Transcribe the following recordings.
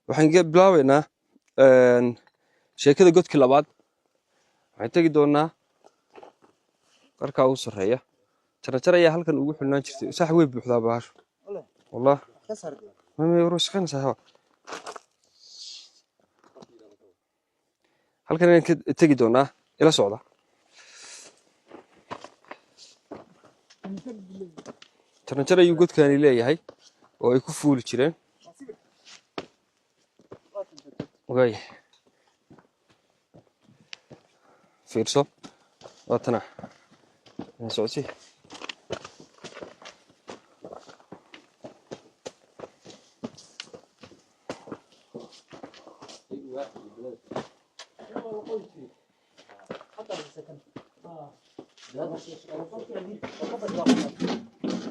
waxaan ka bilaabaynaa sheekada godkii labaad. waxaan tagi doonaa qarka ugu sareeya. Jaranjar ayaa halkan ugu xulnaan jirtay. Sax way buuxdaa baasho. والله ما يروش خمسة هوا. halkan aan ka tagi doonaa ila socda. Jaranjar ayuu godkani leeyahay oo ay ku fuuli jireen. Way fiirso watana socodsi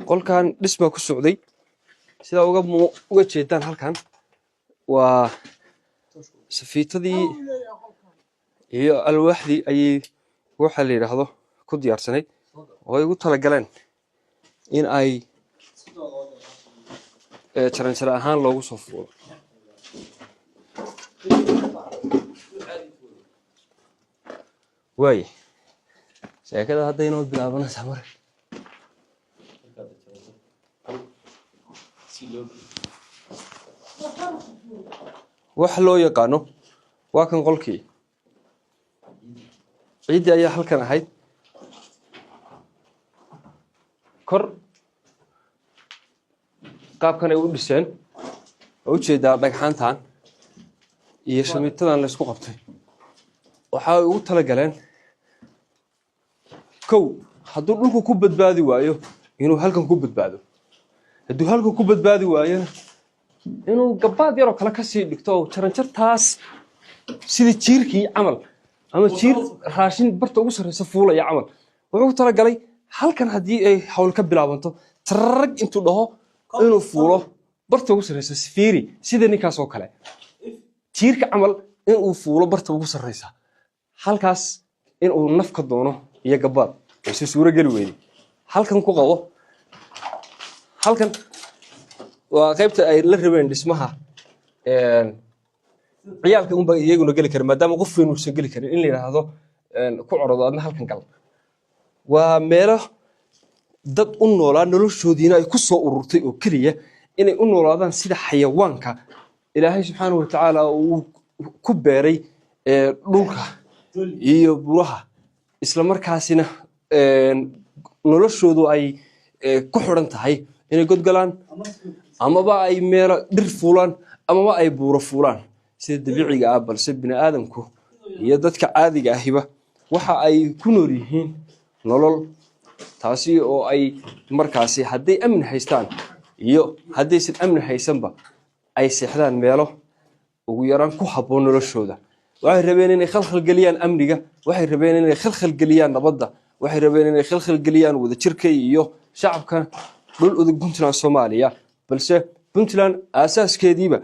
qolkan dhisma ku socday sida uga jeedaan halkan waa safiitadii iyo alwaaxdii ayay waxa la yiraahdo ku diyaarsanayd oo ay ugu tala galeen in ay jaranjar ahaan loogu soo fuulo. way sheekada hadda inoo bilaabanaysaa mar wax loo yaqaano waa kan qolkii ciidii ayaa halkan ahayd kor qaabkan ay u dhiseen oo u jeedaa dhagxaantan iyo shamiitadan la isku qabtay waxa ay ugu tala galeen kow hadduu dhulku ku badbaadi waayo inuu halkan ku badbaado hadduu halkan ku badbaadi waayo inuu gabaad yar oo kale ka sii dhigto jaranjartaas sidii jiirkii camal ama jiir raashin barta ugu sareysa fuulaya camal wuxuu tala galay halkan haddii ay hawl ka bilaabanto tarag intuu dhaho inuu fuulo barta ugu sareysa fiiri sida ninkaas oo kale jiirka camal inuu fuulo barta ugu sareysa halkaas inuu naf ka doono iyo gabaad ay si suura gali weeyay halkan ku qabo halkan waa qaybta ay la rabeen dhismaha ciyaalka un ba iyaguna gali kara maadaama qof weyn uusan gali karin in la yiraahdo ku corodo adna halkan gal waa meelo dad u noolaa noloshoodiina ay ku soo ururtay oo kaliya inay u noolaadaan sida xayawaanka ilaahay subxaanahu wa tacaala uu ku beeray dhulka iyo buraha isla markaasina noloshoodu ay ku xiran tahay inay godgalaan amaba ay meelo dhir fuulaan amaba ay buuro fuulaan sida dabiiciga ah balse bini aadamku iyo dadka caadiga ahiba waxa ay ku nool yihiin nolol taasi oo ay markaasi hadday amni haystaan iyo haddaysan amni haysanba ay seexdaan meelo ugu yaraan ku habboon noloshooda waxay rabeen inay khalkhal geliyaan amniga waxay rabeen inay khalkhal geliyaan nabadda waxay rabeen inay khalkhal geliyaan wadajirka iyo shacabka dhul udug Puntland Soomaaliya balse Puntland asaaskeediiba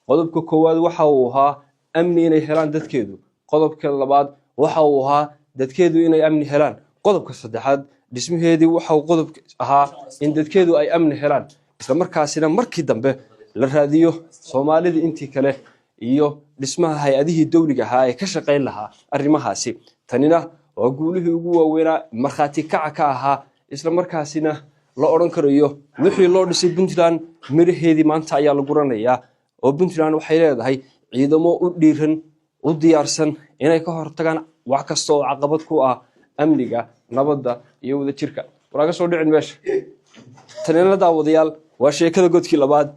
qodobka koowaad waxa uu ahaa amni inay helaan dadkeedu qodobka labaad waxa uu ahaa dadkeedu inay amni helaan qodobka saddexaad dhismaheedii waxa uu qodobka ahaa in dadkeedu ay amni helaan isla markaasina markii dambe la raadiyo Soomaalida intii kale iyo dhismaha hay'adihii dawliga ahaa ee ka shaqeyn lahaa arrimahaasi tanina waa guulihii ugu waaweynaa markhaati kaca ka ahaa isla markaasina la oran karayo wixii loo dhisay Puntland miraheedii maanta ayaa la guranayaa oo Puntland waxay leedahay ciidamo u dhiiran u diyaarsan inay ka hortagaan wax kasta oo caqabad ku ah amniga nabadda iyo wadajirka waraga soo dhicin meesha tanina daawadayaal waa sheekada godkii labaad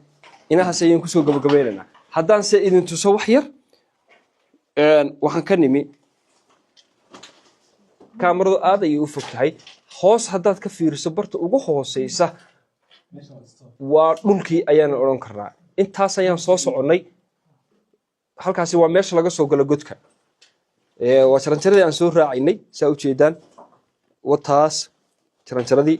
inahaas ayaan ku soo gabagabeynaa haddaan se idin tuso wax yar waxaan ka nimi kaamiradu aad ayay u fog tahay hoos haddaad ka fiiriso barta ugu hooseysa waa dhulkii ayaan oran karnaa intaas ayaan soo soconnay halkaasi waa meesha laga soo galo godka waa jaranjaradii aan soo raacaynay saa u jeedaan wataas jaranjaradii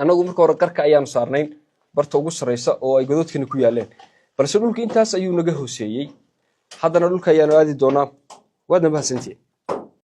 anagu marka hore qarka ayaanu saarnayn barta ugu sareysa oo ay gododkani ku yaaleen balse dhulkii intaas ayuu naga hooseeyay haddana dhulka ayaanu aadi doonaa waadna mahadsantihiin